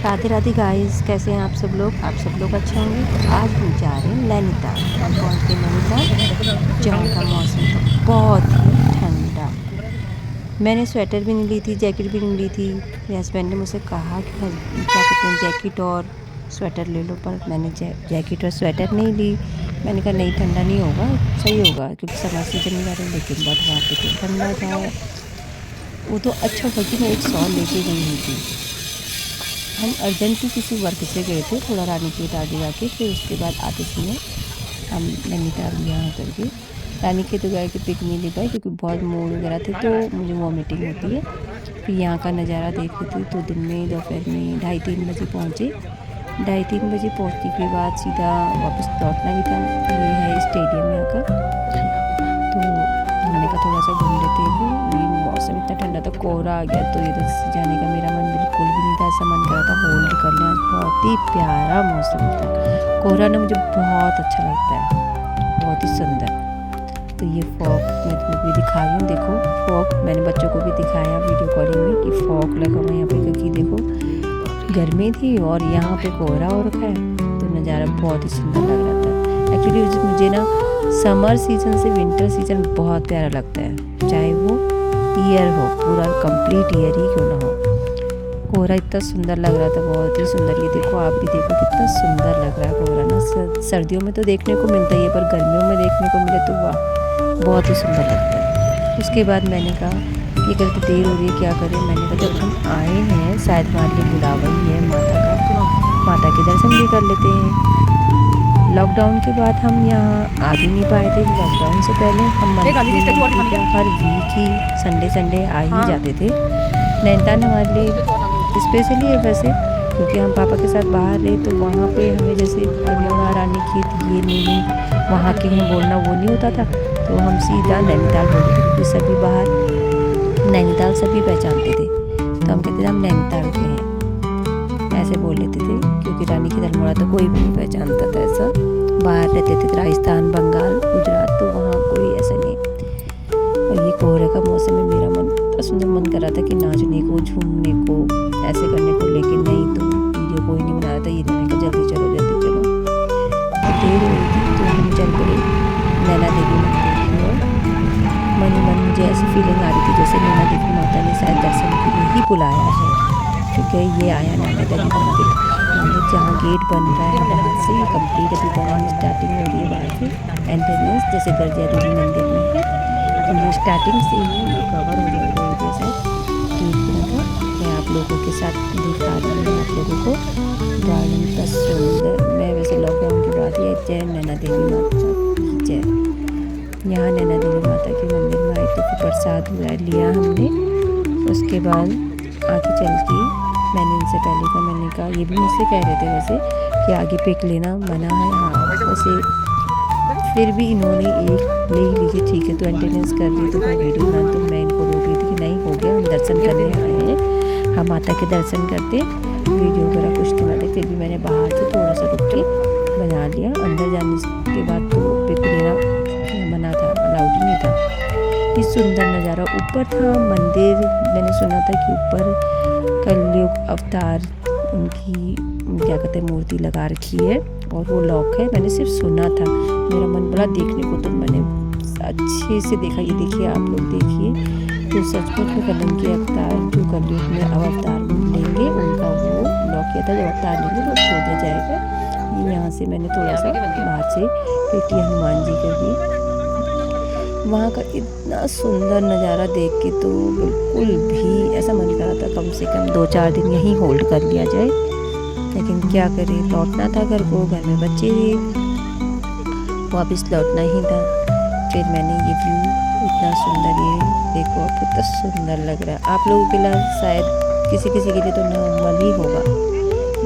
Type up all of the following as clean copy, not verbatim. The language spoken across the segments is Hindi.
राधे राधे गाइस, कैसे हैं आप सब लोग? आप सब लोग अच्छे होंगे। तो आज हम जा रहे हैं नैनीताल। हम पहुँच गए नैनीताल, जहाँ का मौसम तो बहुत ही ठंडा। मैंने स्वेटर भी नहीं ली थी, जैकेट भी नहीं ली थी। मेरे हस्बैंड ने मुझसे कहा कि क्या कहते हैं, जैकेट और स्वेटर ले लो, पर मैंने जैकेट और स्वेटर नहीं ली। मैंने कहा नहीं, ठंडा नहीं होगा, सही होगा, क्योंकि समर सीजन में जा रहे हैं। लेकिन बट वहाँ पे तो ठंडा था। वो तो अच्छा हुआ कि मैं एक शॉल लेके गई हुई थी। हम अर्जेंटली किसी वर्क से गए थे, थोड़ा रानीखेत आगे जाके। फिर उसके बाद आते समय हम नैनीताल यहाँ करके रानीखेत तो गए कि पिक नहीं ले पाए, क्योंकि बहुत मोड़ वगैरह थे तो मुझे वॉमिटिंग होती है। फिर यहाँ का नज़ारा देख रही थी, तो दिन में दोपहर में 2:30-3 बजे पहुँचे। 2:30-3 बजे पहुँचने के बाद सीधा वापस लौटना भी था। ये है स्टेडियम यहाँ का, तो हमने का थोड़ा सा घूम लेते हैं। ये मौसम इतना ठंडा था, कोहरा आ गया, तो इधर से जाने का मेरा मन बिल्कुल भी नहीं था। ऐसा मन कर रहा था होल्ड कर लें। आज बहुत ही प्यारा मौसम था। कोहरा ना मुझे बहुत अच्छा लगता है, बहुत ही सुंदर। तो ये फॉग मैं तुम्हें भी दिखा रही हूँ। देखो फॉग, मैंने बच्चों को भी दिखाया वीडियो कॉलिंग में कि फॉग लगा हुआ है यहाँ पे, क्योंकि देखो गर्मी थी और यहाँ पे कोहरा हो रखा है, तो नज़ारा बहुत ही सुंदर लग रहा था। एक्चुअली मुझे ना समर सीज़न से विंटर सीज़न बहुत प्यारा लगता है, चाहे वो ईयर हो, पूरा कंप्लीट ईयर ही क्यों ना हो। कोहरा इतना सुंदर लग रहा था, बहुत ही सुंदर। ये देखो, आप भी देखो कितना सुंदर लग रहा है कोहरा ना। सर्दियों में तो देखने को मिलता ही है, पर गर्मियों में देखने को मिले तो वाह, बहुत ही सुंदर लगता है। उसके बाद मैंने कहा ये करके देर हो रही है, क्या करें। मैंने कहा जब हम आए हैं, शायद हमारे लिए बुलावा ही है माता का, माता के दर्शन भी कर लेते हैं। लॉकडाउन के बाद हम यहाँ आ भी नहीं पाए थे। लॉकडाउन से पहले हम हर वीक ही संडे आ ही जाते थे। नैनीताल हमारे लिए स्पेशली है वैसे, क्योंकि हम पापा के साथ बाहर रहे, तो वहाँ पे हमें जैसे अल्मोड़ा, रानीखेत, ये नहीं वहाँ के हैं बोलना वो नहीं होता था, तो हम सीधा नैनीताल बोलते थे, क्योंकि सभी बाहर नैनीताल सभी पहचानते थे, तो हम कहते थे हम नैनीताल के हैं, ऐसे बोल लेते थे। क्योंकि रानीखेत, अल्मोड़ा तो कोई भी नहीं पहचानता था। ऐसा बाहर रहते थे, राजस्थान, बंगाल, गुजरात, तो वहाँ कोई ऐसा नहीं। और ये कोहरे का मौसम में मेरा मन इतना सुंदर मन कर रहा था कि नाचने को, झूमने को, ऐसे करने को, लेकिन नहीं, तो वीडियो कोई नहीं बना रहा था। ये मैंने कहा जल्दी चलो जल्दी चलो, तो देर हो रही थी, तो हम चल पड़े नैना देवी मंदिर की ओर। मन ही मन मुझे ऐसी फीलिंग आ रही थी जैसे नैना देवी माता ने शायद दर्शन के लिए ही बुलाया है, क्योंकि ये आया नैना देवी मंदिर, जहाँ गेट बन रहा है वहाँ से कंप्लीट अभी बनना स्टार्टिंग हो रही है। बाहर से एंट्रेंस जैसे गर्जिया देवी मंदिर में है, तो ये स्टार्टिंग से ही कवर हो जाएगा एरिया से गेट बना था। मैं आप लोगों के साथ दिखा रही हूँ आप लोगों को गार्डन का सुंदर। मैं वैसे लॉकडाउन के बाद ये जय नैना देवी माता की जय, यहाँ नैना देवी माता के मंदिर में आए, तो फिर प्रसाद लिया हमने। उसके बाद आगे चल के मैंने इनसे पहले का, मैंने कहा, ये भी मुझसे कह रहे थे वैसे कि आगे पिक लेना मना है। हाँ वैसे फिर भी इन्होंने एक ले ही ली, ठीक है, तो एंटेनेंस कर रही, तो मैं वीडियो बना, तो मैं इनको रोक रही थी कि नहीं हो गया, हम दर्शन करने आए हैं, हम माता के दर्शन करते, वीडियो वगैरह कुछ नहीं बनाते। फिर भी मैंने बाहर से थोड़ा सा रुक के बना लिया। अंदर जाने के बाद तो पिक लेना मना था, अलाउड ही नहीं था। ये सुंदर नज़ारा ऊपर था मंदिर। मैंने सुना था कि ऊपर कलयुग अवतार उनकी क्या कहते हैं मूर्ति लगा रखी है, और वो लॉक है। मैंने सिर्फ सुना था, मेरा मन बड़ा देखने को, तो मैंने अच्छे से देखा। ये देखिए, आप लोग देखिए, तो सचमुच में कलम के अवतार जो कलयुग में अब अवतार लेंगे, उनका वो लॉक किया था। जब अवतार लेंगे तो खो दिया जाएगा। यहाँ से मैंने थोड़ा सा बाहर से पेटी हनुमान जी कर दी। वहाँ का इतना सुंदर नज़ारा देख के तो बिल्कुल भी ऐसा मन कर रहा था कम से कम 2-4 दिन यहीं होल्ड कर लिया जाए, लेकिन क्या करें, लौटना था घर को, घर में बच्चे थे, वापस लौटना ही था। फिर मैंने ये व्यू इतना सुंदर, ये देखो आप कितना सुंदर लग रहा है। आप लोगों के लिए शायद किसी किसी के लिए तो नॉर्मल ही होगा,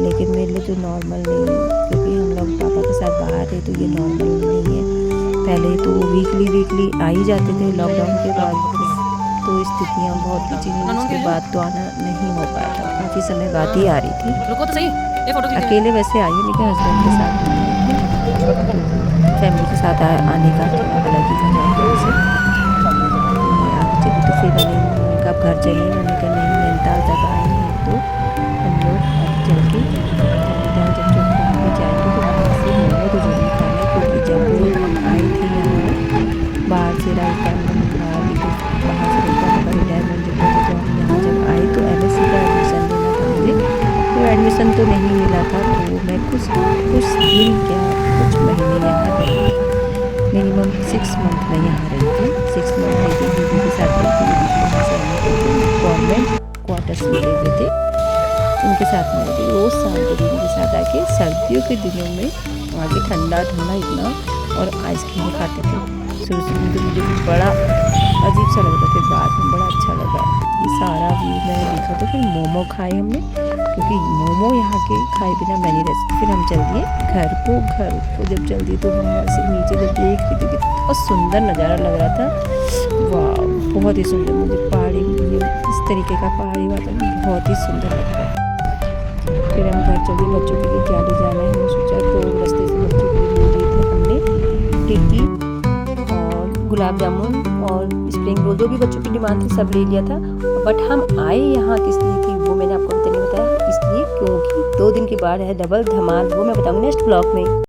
लेकिन मेरे लिए तो नॉर्मल नहीं है, क्योंकि हम लोग पापा के साथ बाहर थे, तो ये नॉर्मल नहीं है। पहले तो वीकली आ ही जाते थे, लॉकडाउन के बाद तो स्थितियाँ बहुत बिजी हुई, उसके बाद तो आना नहीं हो पाया था, काफ़ी समय बाद ही आ रही थी। अकेले वैसे आई, लेकिन हस्बैंड के साथ फैमिली के साथ आने का थोड़ा अलग ही मजा है। वैसे आगे चली तो फिर मैंने कब घर चले, मैंने कहा नहीं, नैनीताल तक आए हैं तो हम लोग आगे चल के एडमिशन तो नहीं मिला था, तो मैं कुछ दिन क्या कुछ महीने यहाँ रही। मिनिमम 6 मंथ मैं यहाँ रही थी। 6 मंथ रही थी, दीदी के साथ रही थी। दीदी वहाँ से आने थे, गवर्नमेंट क्वार्टर्स में ले गए थे, उनके साथ में रहती। रोज़ शाम को दीदी के साथ आके सर्दियों के दिनों में आके ठंडा ठंडा इतना और आइसक्रीम खाते थे। शुरू शुरू में तो मुझे कुछ बड़ा अजीब सा लग रहा था, फिर बाद में बड़ा अच्छा लगा। ये सारा व्यू मैंने देखा। तो फिर मोमो खाए हमने, क्योंकि मोमो यहाँ के खाए बिना मैं नहीं रह सकती। फिर हम चल दिए घर को जब चल दिए तो वहाँ से नीचे जब देख रही थी कितना सुंदर नज़ारा लग रहा था। वाह, बहुत ही सुंदर। मुझे पहाड़ी, इस तरीके का पहाड़ी वातावरण बहुत ही सुंदर लगता है। फिर हम घर चल दिए। बच्चों के लिए क्या ले जाना है हमने सोचा, तो रास्ते से बच्चों के लिए ले लिए थे हमने टिक्की और गुलाब जामुन और स्प्रिंग रोल, जो भी बच्चों की डिमांड थी सब ले लिया था। बट हम आए यहाँ किस लिए थी वो मैंने आपको नहीं बताया, इसलिए क्योंकि 2 दिन के बाद है डबल धमाल, वो मैं बताऊँगी नेक्स्ट ब्लॉग में।